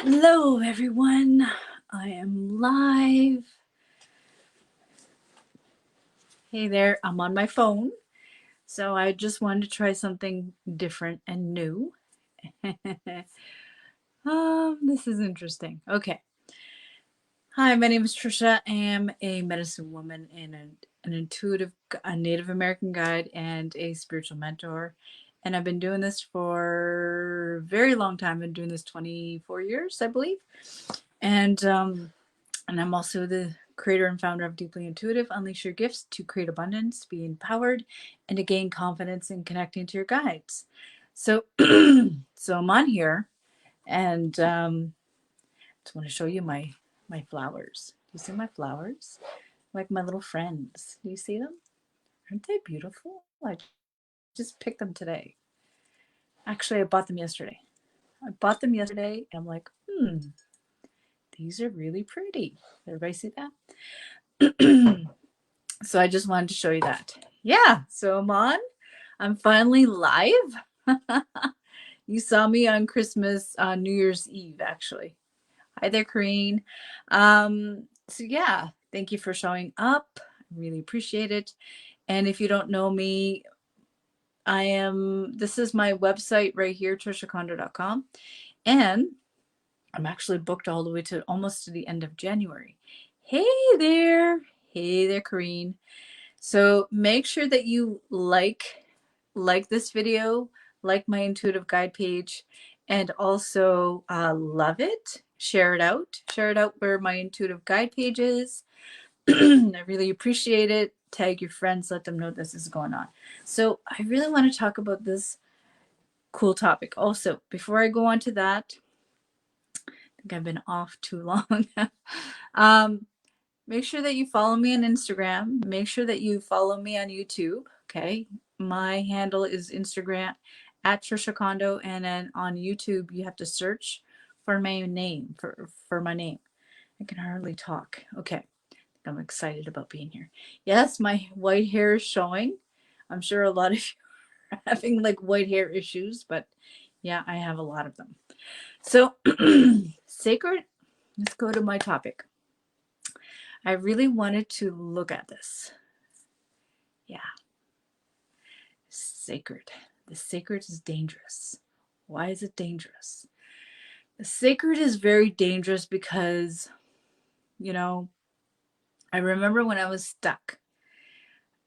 Hello, everyone. I am live. Hey there, I'm on my phone. So I just wanted to try something different and new. This is interesting. Okay. Hi, my name is Trisha. I am a medicine woman and an intuitive, a Native American guide, and a spiritual mentor. And I've been doing this for a very long time. I've been doing this 24 years, I believe. And I'm also the creator and founder of Deeply Intuitive. Unleash your gifts to create abundance, be empowered, and to gain confidence in connecting to your guides. So, so I'm on here, and just want to show you my flowers. Do you see my flowers? Like my little friends. Do you see them? Aren't they beautiful? I just picked them today. Actually, I bought them yesterday. I bought them yesterday, and I'm like, these are really pretty. Everybody see that? So I just wanted to show you that. Yeah, so I'm on. I'm finally live. You saw me on New Year's Eve, actually. Hi there, Corrine. So yeah, thank you for showing up. I really appreciate it. And if you don't know me, this is my website right here, trishacondo.com. And I'm actually booked all the way to almost to the end of January. Hey there. Hey there, Corrine. So make sure that you like this video, like my intuitive guide page, and also love it. Share it out. Share it out where my intuitive guide page is. I really appreciate it. Tag your friends, let them know this is going on. So I really want to talk about this cool topic. Also, before I go on to that, I think I've been off too long. um, Make sure that you follow me on Instagram. Make sure that you follow me on YouTube. Okay. My handle is Instagram at trishacondo. And then on YouTube, you have to search for my name, for my name. I can hardly talk. Okay. I'm excited about being here. Yes, my white hair is showing. I'm sure a lot of you are having like white hair issues, but yeah, I have a lot of them. So, sacred, let's go to my topic. I really wanted to look at this. Yeah. Sacred. The sacred is dangerous. Why is it dangerous? The sacred is very dangerous because, you know, I remember when I was stuck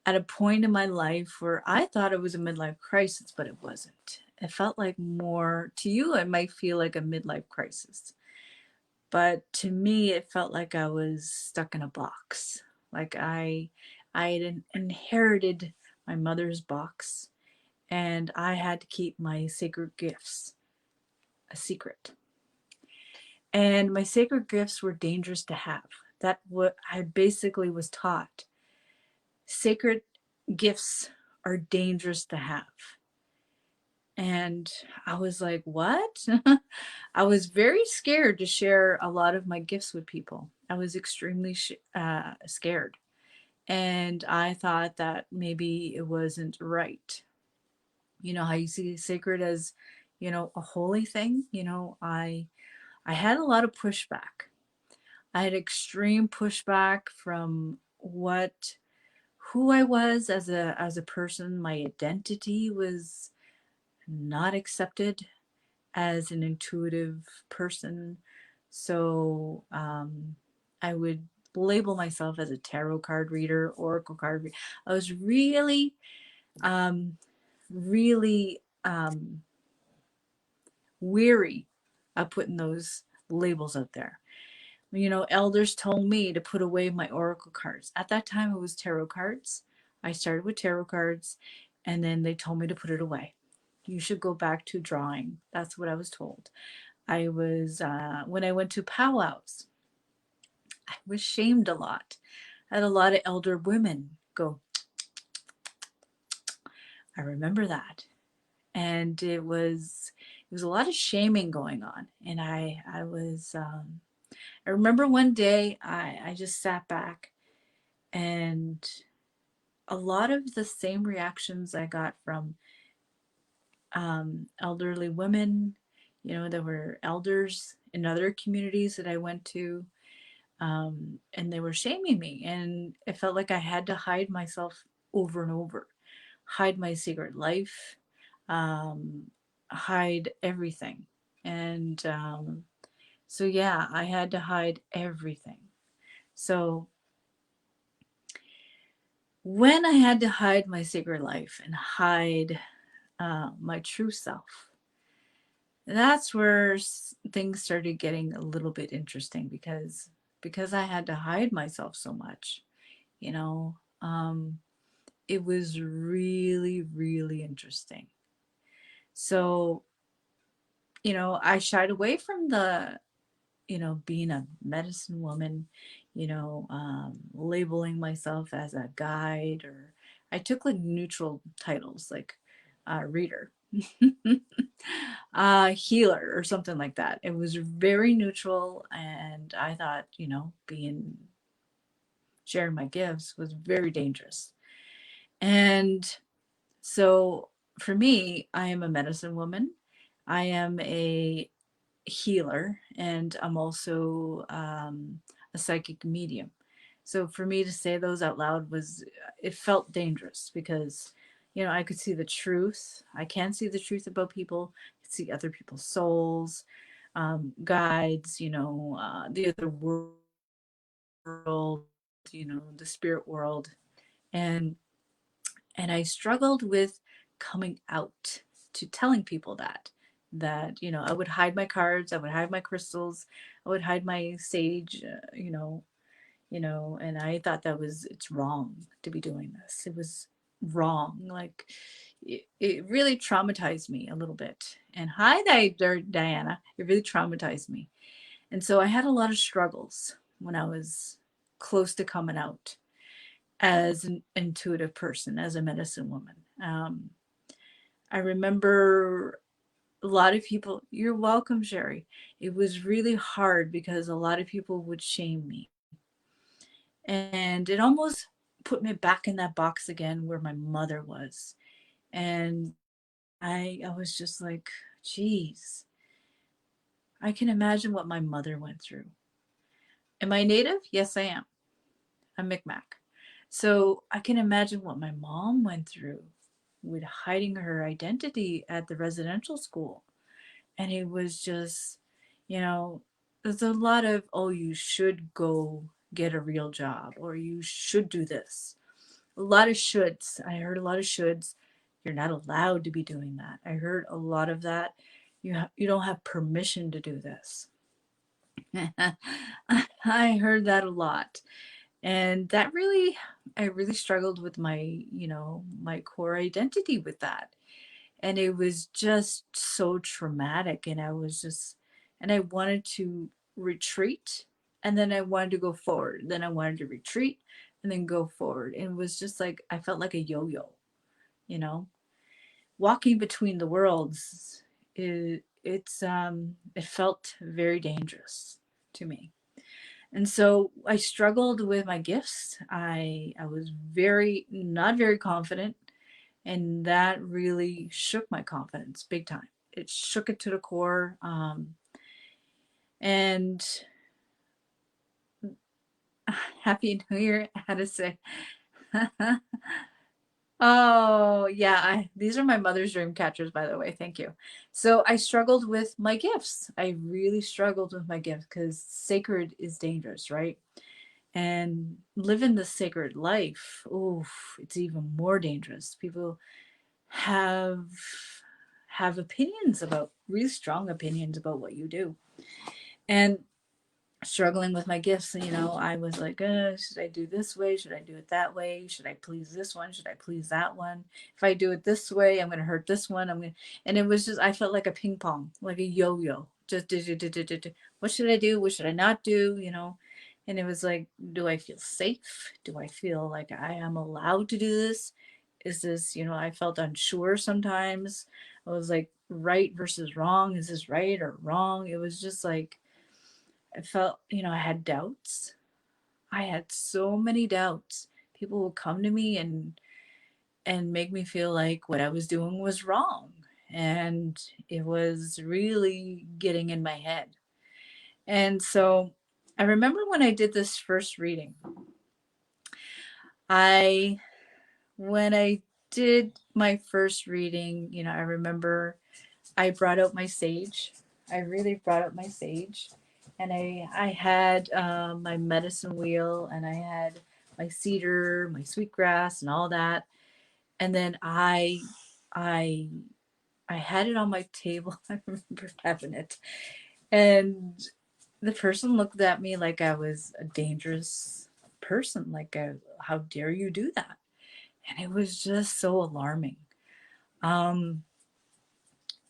at a point in my life where I thought it was a midlife crisis, but it wasn't. It felt like more, to you, it might feel like a midlife crisis. But to me, it felt like I was stuck in a box. Like I had inherited my mother's box, and I had to keep my sacred gifts a secret. And my sacred gifts were dangerous to have. That what I basically was taught. Sacred gifts are dangerous to have. And I was like, what? I was very scared to share a lot of my gifts with people. I was extremely scared. And I thought that maybe it wasn't right. You know how you see sacred as, a holy thing? I had a lot of pushback. I had extreme pushback from who I was as a person. My identity was not accepted as an intuitive person. So I would label myself as a tarot card reader, oracle card reader. I was really, um, really weary of putting those labels out there. Elders told me to put away my oracle cards. At that time, it was tarot cards. I started with tarot cards, and then they told me to put it away. You should go back to drawing. That's what I was told. When I went to powwows, I was shamed a lot. I had a lot of elder women go, I remember that. And it was a lot of shaming going on. And I remember one day I just sat back, and a lot of the same reactions I got from elderly women, There were elders in other communities that I went to, and they were shaming me. And it felt like I had to hide myself over and over, hide my secret life, um, hide everything. And so, yeah, I had to hide everything. So, when I had to hide my secret life and hide my true self, that's where things started getting a little bit interesting because I had to hide myself so much, you know. It was really, really interesting. So, I shied away from being a medicine woman, labeling myself as a guide, or I took like neutral titles like reader, healer, or something like that. It was very neutral, and I thought, being sharing my gifts was very dangerous. And so for me, I am a medicine woman. I am a healer, and I'm also a psychic medium. So for me to say those out loud it felt dangerous because, I could see the truth. I can see the truth about people, I could see other people's souls, guides, the other world, the spirit world. And I struggled with coming out to telling people that I would hide my cards, I would hide my crystals, I would hide my sage, and I thought it's wrong to be doing this. It was wrong. Like it really traumatized me a little bit. And hi there, Diana. It really traumatized me. And so I had a lot of struggles when I was close to coming out as an intuitive person, as a medicine woman. I remember a lot of people, you're welcome, Sherry. It was really hard because a lot of people would shame me. And it almost put me back in that box again where my mother was. And I was just like, geez, I can imagine what my mother went through. Am I Native? Yes, I am. I'm Micmac. So I can imagine what my mom went through with hiding her identity at the residential school. And it was just, you know, there's a lot of, oh, you should go get a real job, or you should do this. A lot of shoulds. I heard a lot of shoulds. You're not allowed to be doing that. I heard a lot of that. You don't have permission to do this. I heard that a lot. And that really, I really struggled with my core identity with that. And it was just so traumatic. And I wanted to retreat, and then I wanted to go forward. Then I wanted to retreat and then go forward. And it was just like, I felt like a yo yo, you know, walking between the worlds. It felt very dangerous to me. And so I struggled with my gifts. I was very not very confident, and that really shook my confidence big time. It shook it to the core. And Happy New Year, I had to say. Oh, yeah. These are my mother's dream catchers, by the way. Thank you. So I struggled with my gifts. I really struggled with my gifts because sacred is dangerous, right? And living the sacred life, oof, it's even more dangerous. People have opinions about really strong opinions about what you do. And struggling with my gifts, I was like, should I do this way? Should I do it that way? Should I please this one? Should I please that one? If I do it this way, I'm going to hurt this one. And it was just, I felt like a ping pong, like a yo-yo. Just, what should I do? What should I not do? And it was like, do I feel safe? Do I feel like I am allowed to do this? Is this, I felt unsure sometimes. I was like, right versus wrong. Is this right or wrong? It was just like, I felt, I had doubts. I had so many doubts. People would come to me and make me feel like what I was doing was wrong. and it was really getting in my head. And so I remember when I did this first reading, I when I did my first reading, I remember I brought out my sage. I really brought out my sage, and I had my medicine wheel, and I had my cedar, my sweetgrass, and all that. And then I I had it on my table. I remember having it, and the person looked at me like I was a dangerous person. Like, how dare you do that? And it was just so alarming. Um,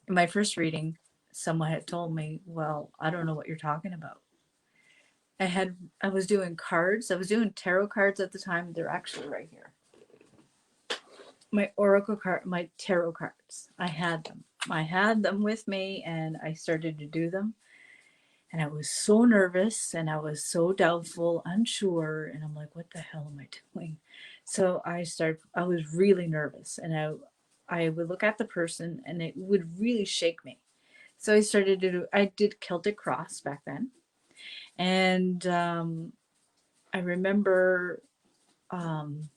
in my first reading, someone had told me, "Well, I don't know what you're talking about." I was doing cards. I was doing tarot cards at the time. They're actually right here. My oracle card, my tarot cards. I had them. I had them with me, and I started to do them. And I was so nervous, and I was so doubtful, unsure, and I'm like, "What the hell am I doing?" So I was really nervous, and I would look at the person, and it would really shake me. So I did Celtic Cross back then. And I remember um,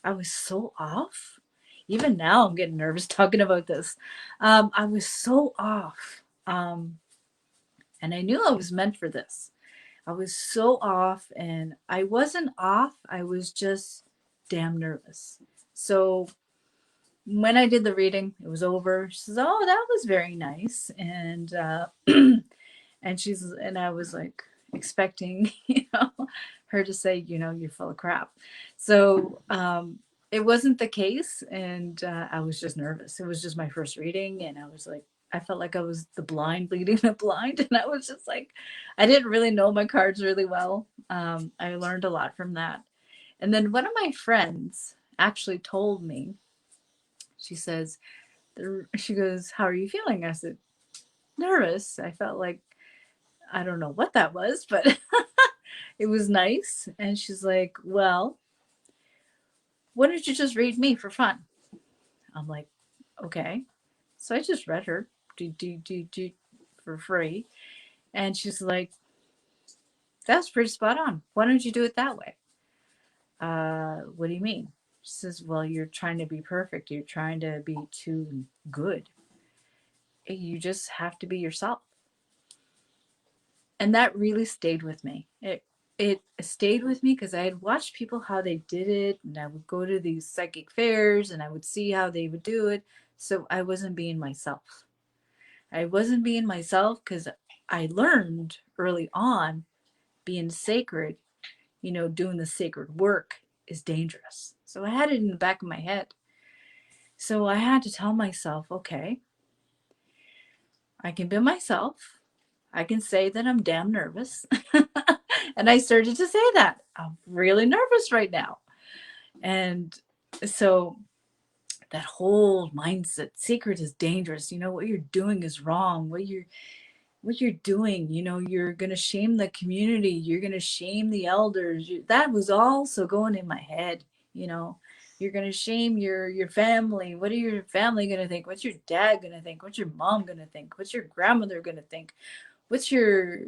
I was so off. Even now, I'm getting nervous talking about this. I was so off. And I knew I was meant for this. I was so off, and I wasn't off. I was just damn nervous. So when I did the reading, it was over. She says, "Oh, that was very nice." And and I was like expecting, her to say, "You're full of crap." So it wasn't the case, and I was just nervous. It was just my first reading, and I felt like I was the blind leading the blind, and I was just like, I didn't really know my cards really well. I learned a lot from that, and then one of my friends actually told me. She says, she goes, "How are you feeling?" I said, "Nervous." I felt like, I don't know what that was, but it was nice. And she's like, "Well, why don't you just read me for fun?" I'm like, "Okay." So I just read her for free. And she's like, "That's pretty spot on. Why don't you do it that way?" What do you mean? She says, "Well, you're trying to be perfect. You're trying to be too good. You just have to be yourself." And that really stayed with me. It stayed with me because I had watched people how they did it, and I would go to these psychic fairs and I would see how they would do it. So I wasn't being myself. I wasn't being myself because I learned early on being sacred, doing the sacred work is dangerous. So I had it in the back of my head. So I had to tell myself, okay, I can be myself. I can say that I'm damn nervous. And I started to say that. I'm really nervous right now. And so that whole mindset, secret is dangerous. What you're doing is wrong. What you're doing, you're going to shame the community. You're going to shame the elders. That was also going in my head, you know. You're going to shame your family. What are your family going to think? What's your dad going to think? What's your mom going to think? What's your grandmother going to think? What's your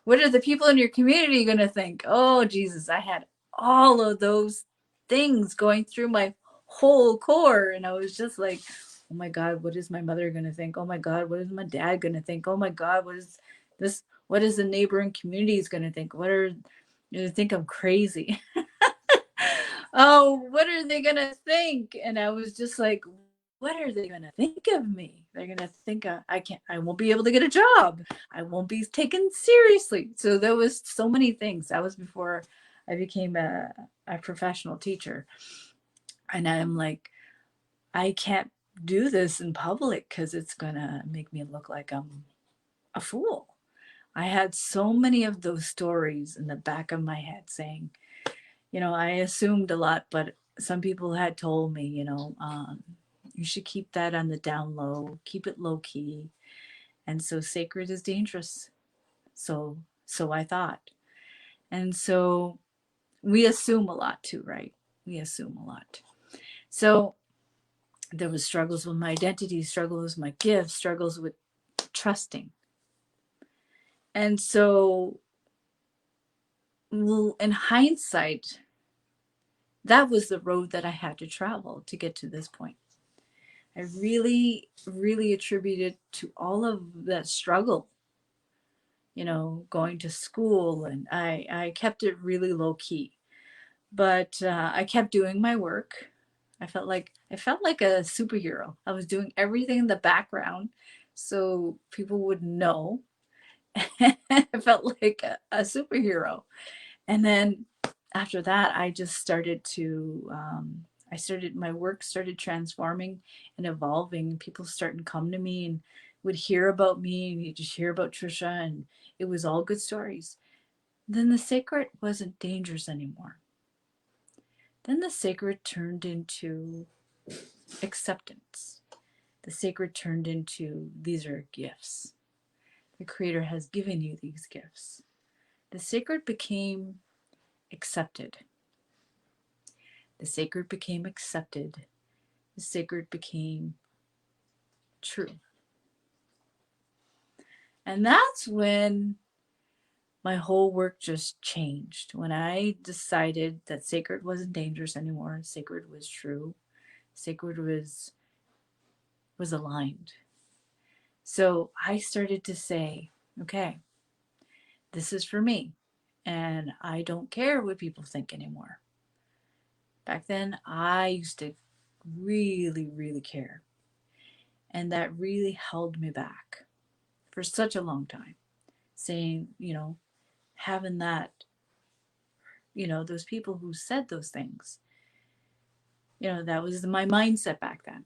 what are the people in your community going to think? Oh, Jesus, I had all of those things going through my whole core. And I was just like, oh my God, what is my mother going to think? Oh my God, what is my dad going to think? Oh my God, what is this? What is the neighboring communities going to think? What are they think I'm crazy? Oh, what are they going to think? And I was just like, what are they going to think of me? They're going to think I won't be able to get a job. I won't be taken seriously. So there was so many things. That was before I became a professional teacher. And I'm like, I can't do this in public because it's going to make me look like I'm a fool. I had so many of those stories in the back of my head saying, I assumed a lot, but some people had told me, you should keep that on the down low, keep it low key. And so sacred is dangerous. So I thought. And so we assume a lot too, right? We assume a lot. So There was struggles with my identity, struggles with my gifts, struggles with trusting. And so in hindsight, that was the road that I had to travel to get to this point. I really, really attribute it to all of that struggle, going to school, and I kept it really low key. But I kept doing my work. I felt like a superhero. I was doing everything in the background so people would know. I felt like a superhero. And then after that, I just started to, my work started transforming and evolving. People started to come to me and would hear about me, and you just hear about Trisha, and it was all good stories. Then the sacred wasn't dangerous anymore. Then the sacred turned into acceptance. The sacred turned into, these are gifts. The Creator has given you these gifts. The sacred became accepted. The sacred became accepted. The sacred became true. And that's when my whole work just changed. When I decided that sacred wasn't dangerous anymore, sacred was true, sacred was aligned. So I started to say, okay, this is for me. And I don't care what people think anymore. Back then, I used to really, really care. And that really held me back for such a long time. Saying, having that, those people who said those things, that was my mindset back then,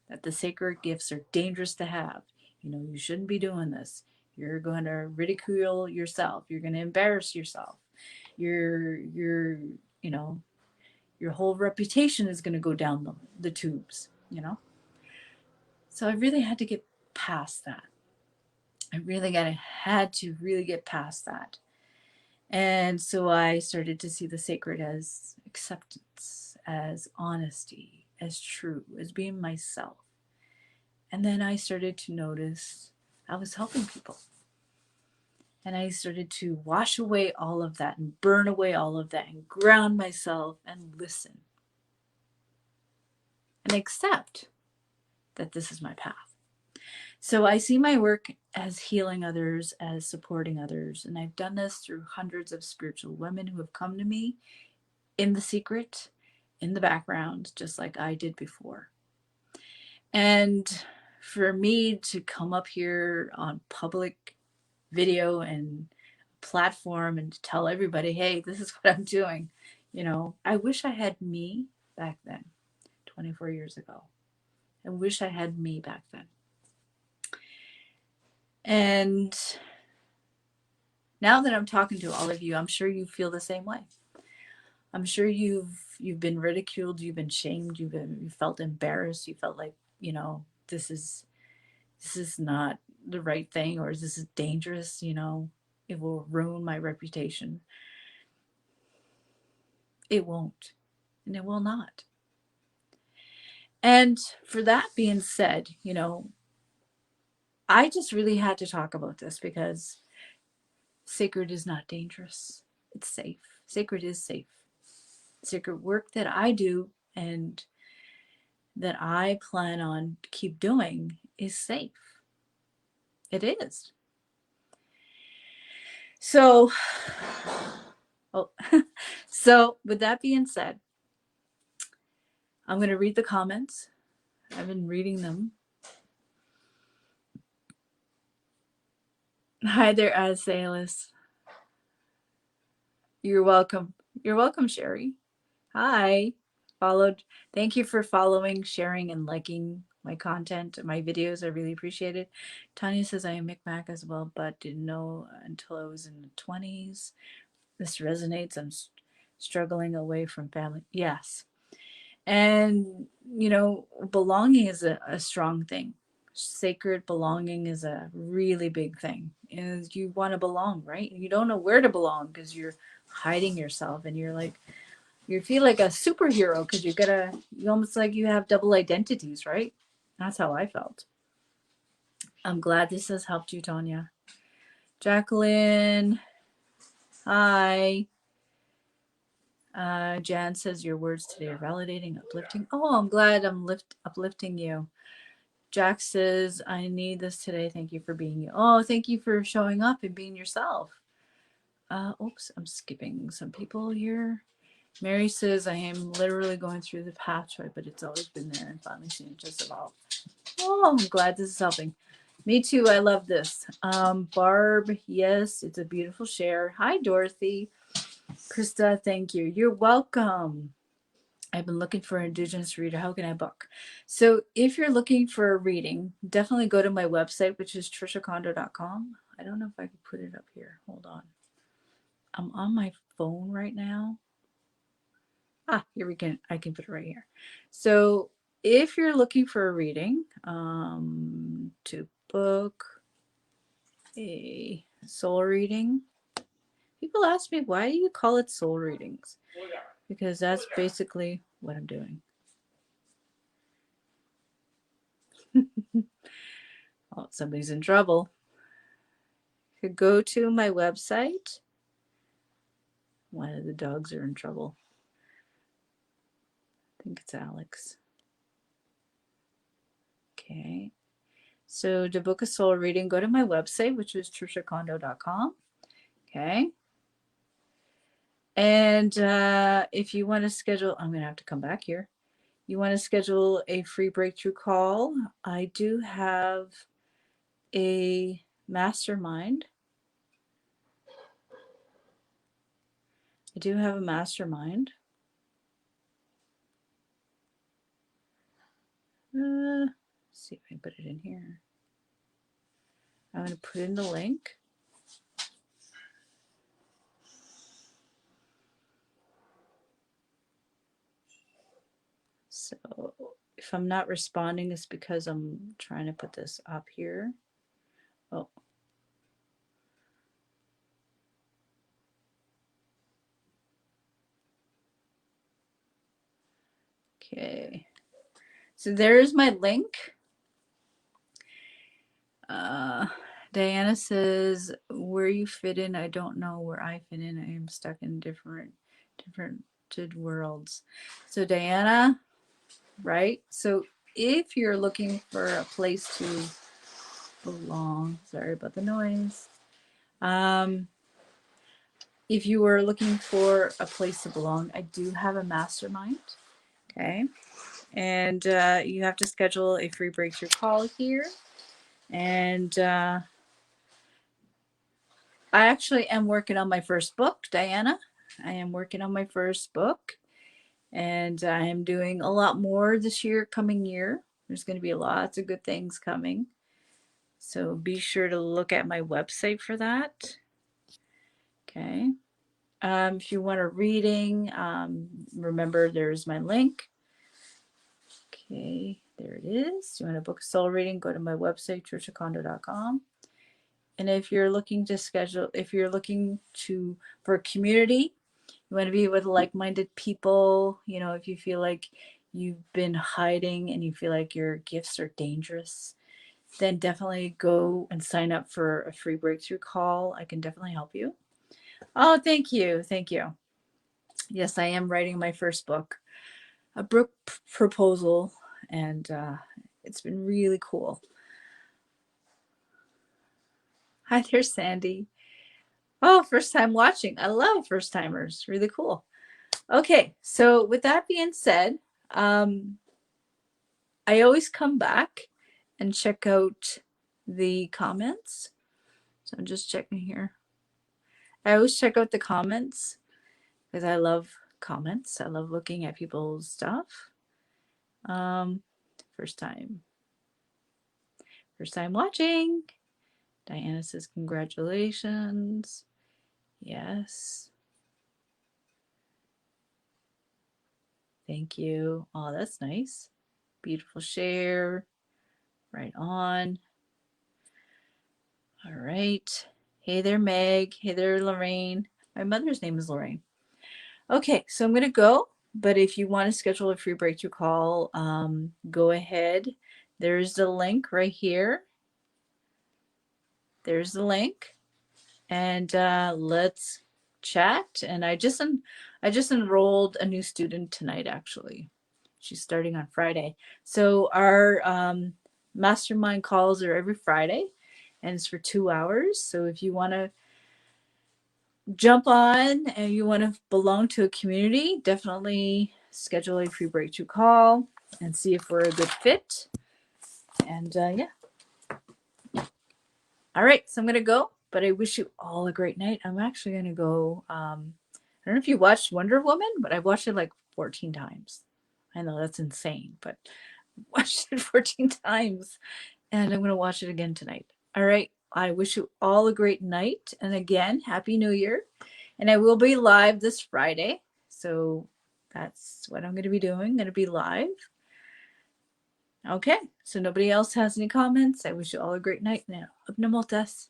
that the sacred gifts are dangerous to have. You shouldn't be doing this. You're going to ridicule yourself. You're going to embarrass yourself. You're, your whole reputation is going to go down the tubes. So I really had to get past that. I had to really get past that. And so I started to see the sacred as acceptance, as honesty, as true, as being myself. And then I started to notice I was helping people. And I started to wash away all of that and burn away all of that and ground myself and listen and accept that this is my path. So I see my work as healing others, as supporting others. And I've done this through hundreds of spiritual women who have come to me in the secret, in the background, just like I did before. And for me to come up here on public video and platform and to tell everybody, hey, this is what I'm doing, I wish I had me back then, 24 years ago. I wish I had me back then. And now that I'm talking to all of you, I'm sure you feel the same way. I'm sure you've been ridiculed, you've been shamed, you felt embarrassed, you felt like, this is not the right thing, or this is dangerous, it will ruin my reputation. It won't, and it will not. And for that being said, I just really had to talk about this because sacred is not dangerous. It's safe. Sacred is safe. Sacred work that I do and that I plan on keep doing is safe. It is. So, so with that being said, I'm going to read the comments. I've been reading them. Hi there, Azalis. You're welcome. You're welcome, Sherry. Hi. Thank you for following, sharing, and liking my content, my videos. I really appreciate it. Tanya says I am Micmac as well, but didn't know until I was in the 20s. This resonates. I'm struggling away from family. Yes. And, belonging is a strong thing. Sacred belonging is a really big thing. Is you want to belong, right? You don't know where to belong because you're hiding yourself and you're like, You feel like a superhero because you almost like you have double identities, right? That's how I felt. I'm glad this has helped you, Tanya. Jacqueline, hi. Jan says your words today are validating, uplifting. Oh, I'm glad I'm uplifting you. Jack says, I need this today. Thank you for being you. Oh, thank you for showing up and being yourself. Oops, I'm skipping some people here. Mary says, I am literally going through the pathway, but it's always been there and finally seen it just evolve. Oh, I'm glad this is helping. Me too. I love this. Barb, yes, it's a beautiful share. Hi, Dorothy. Krista, thank you. You're welcome. I've been looking for an Indigenous reader. How can I book? So if you're looking for a reading, definitely go to my website, which is trishacondo.com. I don't know if I can put it up here. Hold on. I'm on my phone right now. Here I can put it right here. So if you're looking for a reading, to book a soul reading, people ask me, why do you call it soul readings? Because that's basically what I'm doing. Oh, somebody's in trouble. You could go to my website. One of the dogs are in trouble. I think it's Alex. Okay. So to book a soul reading, go to my website, which is trishacondo.com. Okay. And if you want to schedule, I'm going to have to come back here. You want to schedule a free breakthrough call? I do have a mastermind. Let's see if I can put it in here. I'm going to put in the link. So if I'm not responding, it's because I'm trying to put this up here. Oh. Okay. So there's my link. Diana says, where you fit in, I don't know where I fit in. I am stuck in different worlds. So Diana, right? So if you're looking for a place to belong, sorry about the noise. If you were looking for a place to belong, I do have a mastermind. Okay. And you have to schedule a free breakthrough call here. And I actually am working on my first book, Diana. I am working on my first book. And I am doing a lot more this coming year. There's going to be lots of good things coming. So be sure to look at my website for that. Okay. If you want a reading, remember there's my link. Okay, there it is. You want to book a soul reading, go to my website, trishacondo.com. And if you're looking for a community, you want to be with like-minded people, if you feel like you've been hiding and you feel like your gifts are dangerous, then definitely go and sign up for a free breakthrough call. I can definitely help you. Oh, thank you. Thank you. Yes, I am writing my first book, a book proposal, and it's been really cool. Hi there, Sandy. Oh, first time watching. I love first timers. Really cool. Okay, so with that being said, I always come back and check out the comments. So I'm just checking here. I always check out the comments because I love comments. I love looking at people's stuff. First time watching. Diana says, congratulations. Yes. Thank you. Oh, that's nice. Beautiful share. Right on. All right. Hey there, Meg. Hey there, Lorraine. My mother's name is Lorraine. Okay, so I'm going to go, but if you want to schedule a free breakthrough call, go ahead. There's the link right here. There's the link, and let's chat. And I just enrolled a new student tonight, actually. She's starting on Friday. So our mastermind calls are every Friday, and it's for 2 hours. So if you want to jump on and you want to belong to a community, definitely schedule a free breakthrough call and see if we're a good fit. And yeah. All right, so I'm going to go, but I wish you all a great night. I'm actually going to go. I don't know if you watched Wonder Woman, but I've watched it like 14 times. I know that's insane, but I watched it 14 times and I'm going to watch it again tonight. All right. I wish you all a great night. And again, Happy New Year. And I will be live this Friday. So that's what I'm going to be doing. I'm going to be live. Okay. So nobody else has any comments. I wish you all a great night now. Abnamotas.